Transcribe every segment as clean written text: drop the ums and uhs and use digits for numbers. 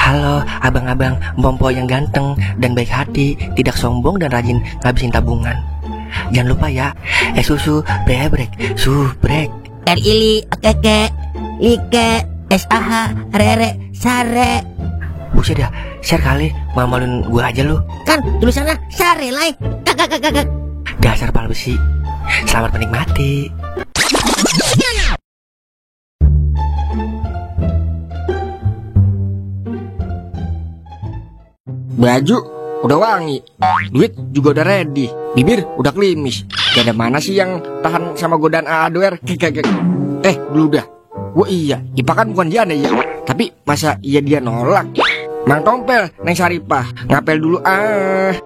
Halo abang-abang Mpompo yang ganteng dan baik hati, tidak sombong dan rajin ngabisin tabungan. Jangan lupa ya, susu brebrek, subrek. Ili okeke like SAH rere sare. Buset dah, share kali, mamalin gua aja lu. Kan tulisannya sare like. Kakak. Dasar pal besi. Selamat menikmati. Baju udah wangi, duit juga udah ready, bibir udah klimis. Gak ada mana sih yang tahan sama godaan hardware. Dulu dah. Wah iya, Ipa kan bukan janda ya. Tapi masa iya dia nolak? Mang Tompel, Neng Saripah, ngapel dulu ah.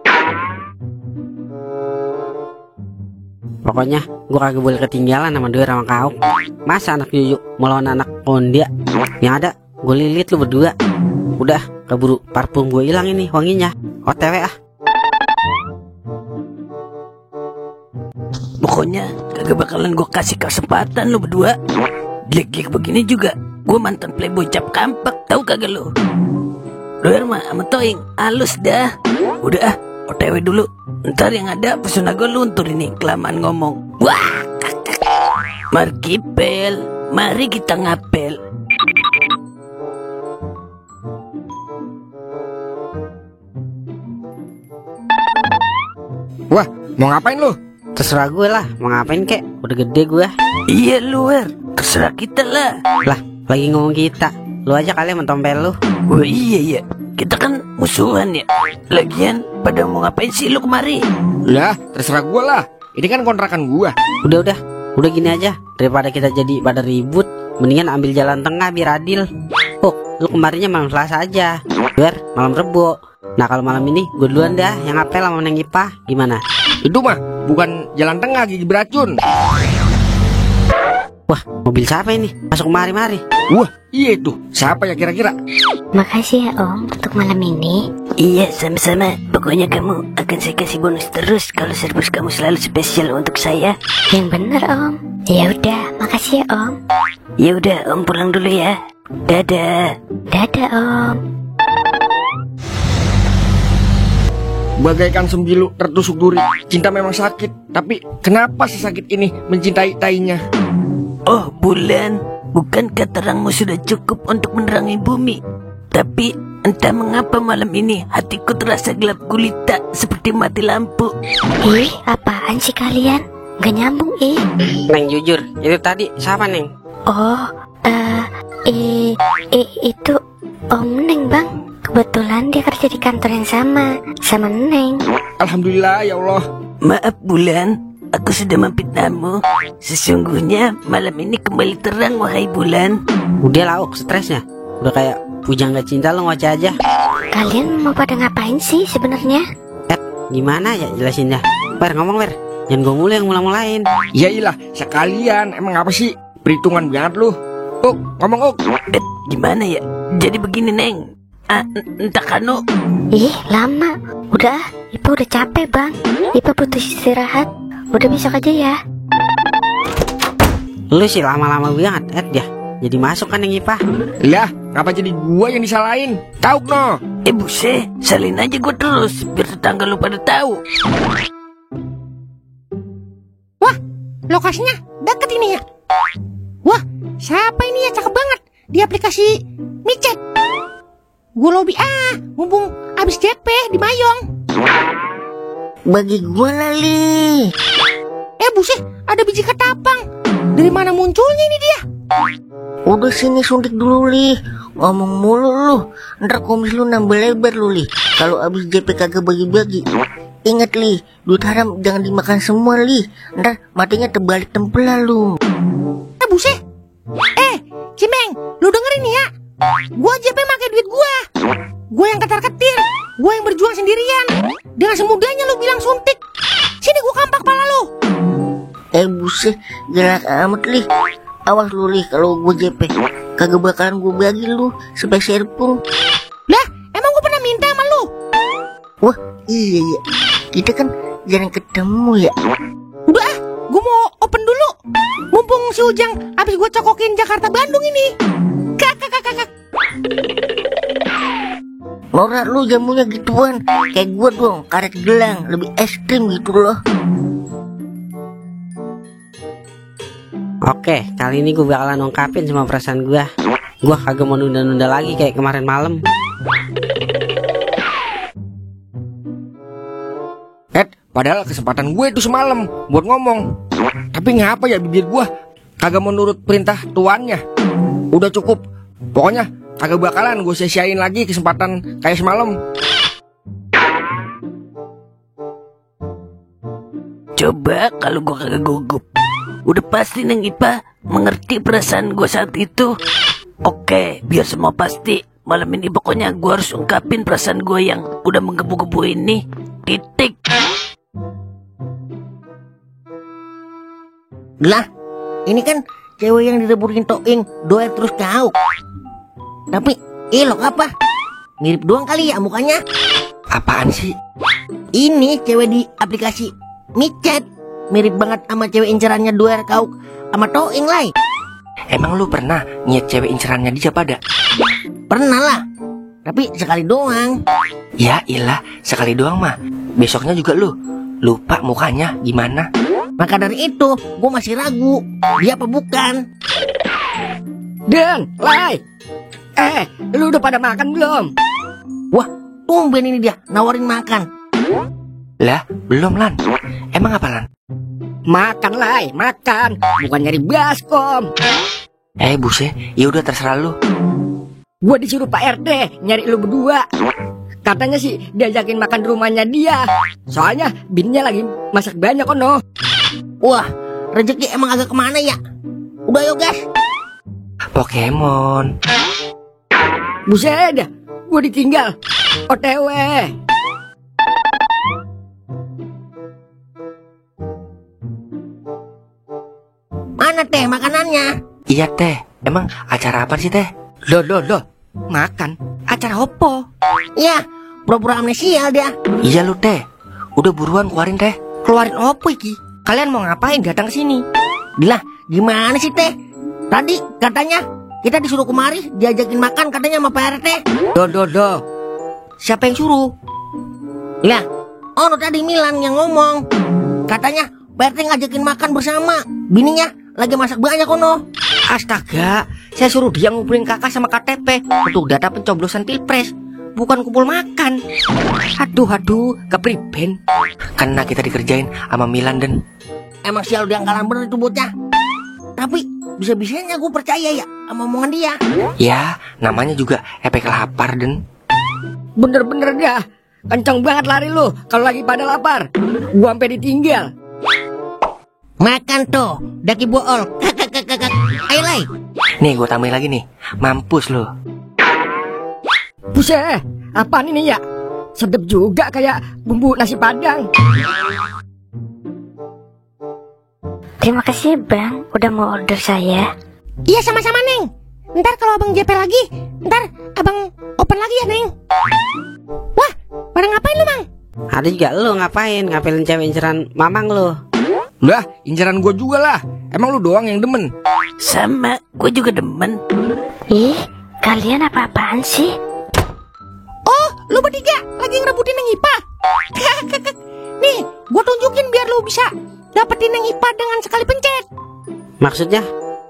Pokoknya gue kagak boleh ketinggalan sama Doer sama kau. Masa anak Yuyu mau lawan anak Pondia? Yang ada gue lilit lu berdua. Udah keburu parfum gue hilang ini wanginya. OTW ah. Pokoknya kagak bakalan gue kasih kesempatan lu berdua. Gek begini juga gue mantan playboy cap kampak, tahu kagak lu? Doer mah sama Toing halus dah. Udah OTW dulu. Ntar yang ada pesona gue luntur ini kelamaan ngomong. Wah kakak. Markipel, mari kita ngapel. Wah, mau ngapain lu? Terserah gue lah, mau ngapain kek? Udah gede gue. Iya lu Wer, terserah kita lah. Lah, lagi ngomong kita. Lu aja kali mentompel lu. Oh iya, kita kan musuhan ya. Lagian pada mau ngapain sih lu kemari? Lah, terserah gua lah. Ini kan kontrakan gua. Udah gini aja. Daripada kita jadi pada ribut, mendingan ambil jalan tengah biar adil. Oh, lu kemarinnya malam Selasa aja. Biar malam Rebo. Nah kalau malam ini gue duluan dah yang ngapel sama Neng Ipa. Gimana? Itu mah bukan jalan tengah, gigi beracun. Wah, mobil siapa ini? Masuk mari-mari. Wah, iya itu. Siapa ya kira-kira? Makasih ya Om untuk malam ini. Iya, sama-sama. Pokoknya kamu akan saya kasih bonus terus kalau servis kamu selalu spesial untuk saya. Yang bener Om. Ya udah, makasih ya Om. Ya udah, Om pulang dulu ya. Dadah. Dadah Om. Bagaikan sembilu tertusuk duri. Cinta memang sakit, tapi kenapa sesakit ini mencintai tainya? Oh bulan, bukankah terangmu sudah cukup untuk menerangi bumi? Tapi entah mengapa malam ini hatiku terasa gelap gulita seperti mati lampu. Ih, apaan sih kalian? Gak nyambung Neng jujur, itu tadi siapa Neng? Oh, itu Om Neng bang. Kebetulan dia kerja di kantor yang sama Neng. Alhamdulillah ya Allah. Maaf bulan, aku sudah memfitnahmu. Sesungguhnya malam ini kembali terang wahai bulan. Udah lauk stresnya. Udah kayak pujang gak cinta lo ngoceh aja. Kalian mau pada ngapain sih sebenarnya? Gimana ya jelasinnya? Wer ngomong Wer. Jangan gue mulu yang mula-mulain. Ya iyalah, sekalian. Emang apa sih? Perhitungan banget lu. Ngomong Gimana ya? Jadi begini Neng. Entah kanu. Ih, lama. Udah, Ipa udah capek bang. Ipa butuh istirahat. Udah besok aja ya. Lu sih lama-lama banget ya. Jadi masuk kan yang Ipa. Lah, ngapa jadi gua yang disalahin? Tahu no? Buset, salin aja gua terus biar tetangga lu pada tahu. Wah, lokasinya deket ini ya. Wah, siapa ini ya, cakep banget di aplikasi micet. Gue lobby mumpung abis JP di Mayong. Bagi gue lali. Buset, ada biji ketapang. Dari mana munculnya ini dia? Udah sini suntik dulu Li. Ngomong mulu lu. Ntar kumis lu nambah lebar lu Li. Kalau abis JP kagak bagi-bagi. Ingat Li, duit haram jangan dimakan semua Li. Ntar matinya terbalik tempel lu. Buset. Cimeng, lu dengerin ya. Gua JP pakai duit gua yang ketar-ketir, gua yang berjuang sendirian. Dengan semudahnya lu bilang suntik. Sini gua kampak pala lu. Buset, galak amat Li. Awas lu Li, kalau gua JP kagak bakalan gua bagi lu sepeser pun. Lah, emang gua pernah minta sama lu? Wah, iya. Kita kan jarang ketemu ya. Udah, gua mau open dulu. Mumpung si Ujang habis gua cokokin Jakarta Bandung ini. Kakak. Norak lu jamunya gituan. Kayak gua dong, karet gelang, lebih ekstrim gitu loh. Oke, kali ini gue bakalan ungkapin semua perasaan gue. Gue kagak mau nunda-nunda lagi kayak kemarin malam. Padahal kesempatan gue itu semalam buat ngomong. Tapi ngapa ya bibir gue kagak mau nurut perintah tuannya. Udah cukup. Pokoknya kagak bakalan gue sia-siain lagi kesempatan kayak semalam. Coba kalau gue kagak gugup, udah pasti Neng Ipa mengerti perasaan gue saat itu. Oke, biar semua pasti, malam ini pokoknya gue harus ungkapin perasaan gue yang udah menggebu-gebu ini. Titik. Lah, ini kan cewek yang direbutin Toing, doer terus kau. Tapi, elok apa? Mirip doang kali ya mukanya. Apaan sih? Ini cewek di aplikasi micet. Mirip banget sama cewek incerannya doer kau sama Toing lah. Emang lu pernah nyet cewek incerannya dia pada? Pernah lah, tapi sekali doang. Ya ilah, sekali doang mah. Besoknya juga lu lupa mukanya gimana. Maka dari itu, gue masih ragu, dia apa bukan. Dan, Lai. Lu udah pada makan belum? Wah, tumben ini dia nawarin makan. Lah, belum Lan. Emang apa Lan? Makan, Lai, makan. Bukan nyari baskom. Buset, ya udah terserah lu. Gua disuruh Pak RT nyari lu berdua. Katanya sih diajakin makan di rumahnya dia. Soalnya binnya lagi masak banyak kono. Wah, rezeki emang agak kemana ya? Udah yuk guys. Pokemon. Buset dah, gua ditinggal. OTW. Mana teh makanannya? Iya teh, emang acara apa sih teh? Loh, makan? Acara opo? Ya, pura-pura amnesia dia. Iya lu teh, udah buruan keluarin teh. Keluarin opo iki? Kalian mau ngapain datang ke sini? Lah, gimana sih teh? Tadi katanya kita disuruh kemari diajakin makan katanya sama Pak RT. Loh. Siapa yang suruh? Lah, ono tadi Milan yang ngomong. Katanya Pak RT ngajakin makan bersama. Bininya lagi masak banyak kono. Astaga, saya suruh dia ngumpulin kakak sama KTP untuk data pencoblosan pilpres, bukan kumpul makan. Aduh, kepriben. Karena kita dikerjain sama Milan dan Emang sial dia angkalan bener itu bocah. Tapi bisa-bisanya gue percaya ya sama omongan dia. ya namanya juga efek lapar dan Bener-bener dah. Kenceng banget lari lu kalau lagi pada lapar. Gua sampai ditinggal. Makan tuh, daki bool. Ayo Lai. nih gue tambahin lagi nih, mampus lo. Buset, apaan ini ya? Sedep juga kayak bumbu nasi padang. Terima kasih Bang, udah mau order saya. Iya sama-sama Neng. Ntar kalau abang JP lagi, ntar abang open lagi ya Neng. Wah, pada ngapain lu Mang? Ada juga lu ngapelin cewek inceran mamang lu. Lah, inceran gua juga lah. Emang lu doang yang demen? Sama, gue juga demen. Ih, kalian apa-apaan sih? Oh, lu bertiga lagi ngerebutin Neng Ipa. Nih, gua tunjukin biar lu bisa dapetin Neng Ipa dengan sekali pencet. Maksudnya?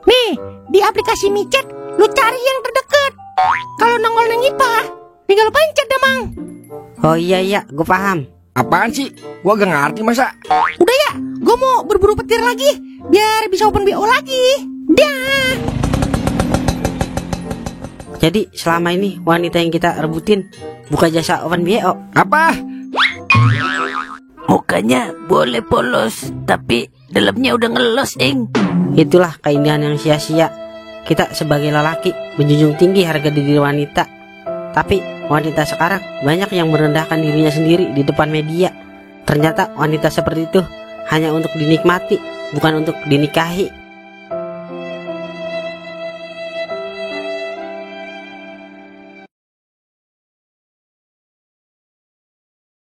Nih, di aplikasi micet, lu cari yang terdekat. Kalau nongol Neng Ipa, tinggal pencet dah Mang. Oh iya, gue paham. Apaan sih? Gua gak ngerti masa. Udah ya, gua mau berburu petir lagi, biar bisa open BO lagi. Dah. Jadi selama ini wanita yang kita rebutin buka jasa open BO. Apa? Mukanya boleh polos, tapi dalamnya udah ngelos, Ing. Itulah keindahan yang sia-sia. Kita sebagai lelaki menjunjung tinggi harga diri wanita. Tapi wanita sekarang banyak yang merendahkan dirinya sendiri di depan media. Ternyata wanita seperti itu hanya untuk dinikmati, bukan untuk dinikahi.